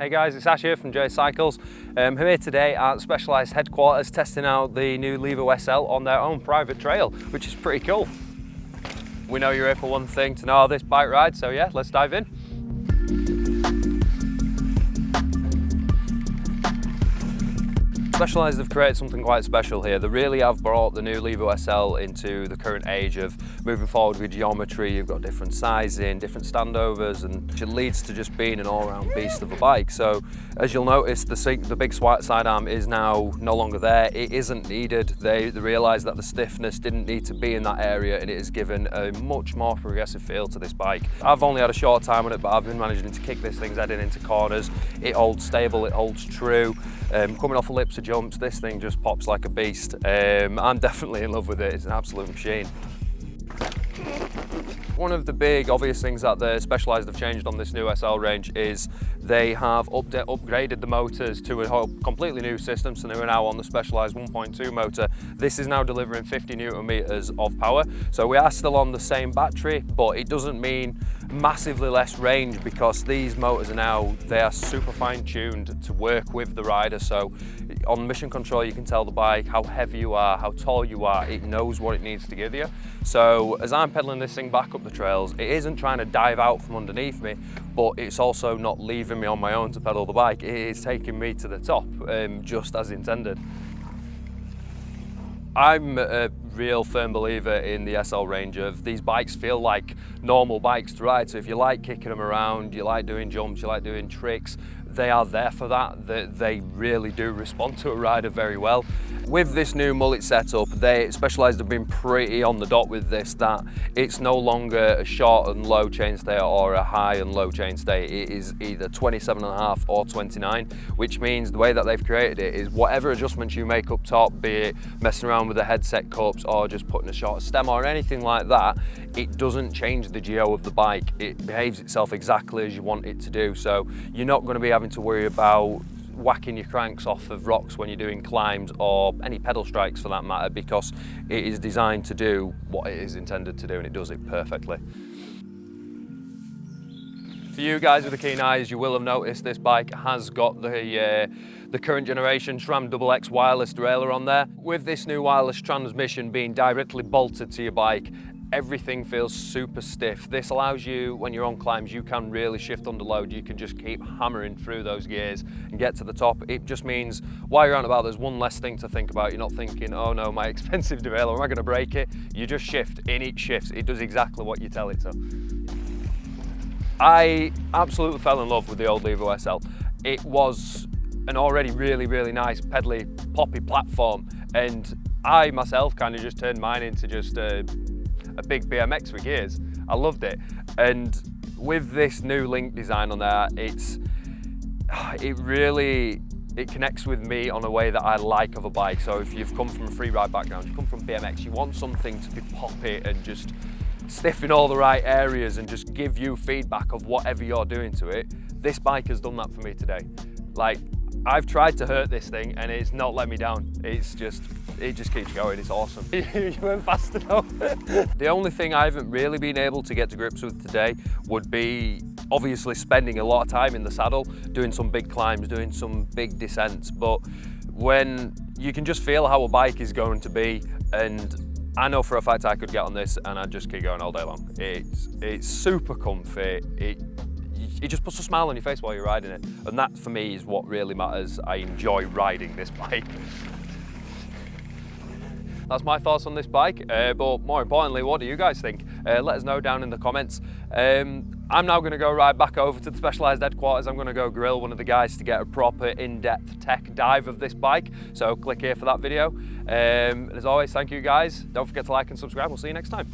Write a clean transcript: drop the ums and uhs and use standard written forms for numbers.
Hey guys, it's Ash here from J Cycles. I'm here today at Specialized headquarters testing out the new Levo SL on their own private trail, which is pretty cool. We know you're here for one thing, to know how this bike rides, so yeah, let's dive in. Specialized have created something quite special here. They really have brought the new Levo SL into the current age of moving forward with geometry. You've got different sizing, different standovers, and it leads to just being an all-round beast of a bike. So as you'll notice, the big sidearm is now no longer there. It isn't needed. They realised that the stiffness didn't need to be in that area, and it has given a much more progressive feel to this bike. I've only had a short time on it, but I've been managing to kick this thing's head into corners. It holds stable, it holds true. Coming off ellipse jumps, this thing just pops like a beast. I'm definitely in love with it. It's an absolute machine. One of the big obvious things that the Specialized have changed on this new SL range is they have upgraded the motors to a completely new system, so they are now on the Specialized 1.2 motor. This is now delivering 50 Newton meters of power. So we are still on the same battery, but it doesn't mean massively less range because these motors they are super fine tuned to work with the rider. So on mission control, you can tell the bike how heavy you are, how tall you are. It knows what it needs to give you. So as I'm pedaling this thing back up the trails, it isn't trying to dive out from underneath me, but it's also not leaving me on my own to pedal the bike. It is taking me to the top, just as intended. I'm a real firm believer in the SL range of these bikes feel like normal bikes to ride. So if you like kicking them around, you like doing jumps, you like doing tricks, they are there for that. They really do respond to a rider very well. With this new mullet setup, Specialized have been pretty on the dot with this, that it's no longer a short and low chainstay or a high and low chainstay. It is either 27.5 or 29, which means the way that they've created it is whatever adjustments you make up top, be it messing around with the headset cups or just putting a short stem or anything like that, it doesn't change the geo of the bike. It behaves itself exactly as you want it to do. So you're not going to be having to worry about whacking your cranks off of rocks when you're doing climbs or any pedal strikes for that matter, because it is designed to do what it is intended to do, and it does it perfectly. For you guys with the keen eyes, you will have noticed this bike has got the current generation SRAM XX wireless derailleur on there. With this new wireless transmission being directly bolted to your bike, everything feels super stiff. This allows you, when you're on climbs, you can really shift under load. You can just keep hammering through those gears and get to the top. It just means while you're out and about, there's one less thing to think about. You're not thinking, oh no, my expensive derailleur, am I going to break it? You just shift, and it shifts. It does exactly what you tell it to. I absolutely fell in love with the old Levo SL. It was an already really, really nice pedally, poppy platform, and I myself kind of just turned mine into just a big BMX with gears. I loved it, and with this new link design on there, it connects with me on a way that I like of a bike. So if you've come from a free ride background, you come from BMX, you want something to be poppy and just stiff in all the right areas and just give you feedback of whatever you're doing to it. This bike has done that for me today. Like, I've tried to hurt this thing and it's not let me down. It just keeps going, it's awesome. You went fast enough. The only thing I haven't really been able to get to grips with today would be obviously spending a lot of time in the saddle, doing some big climbs, doing some big descents, but when you can just feel how a bike is going to be, and I know for a fact I could get on this and I'd just keep going all day long. It's super comfy. It just puts a smile on your face while you're riding it, and that for me is what really matters. I enjoy riding this bike. That's my thoughts on this bike, but more importantly, what do you guys think? Let us know down in the comments. I'm now going to go ride back over to the Specialized headquarters. I'm going to go grill one of the guys to get a proper in-depth tech dive of this bike, so click here for that video. And as always, thank you guys. Don't forget to like and subscribe. We'll see you next time.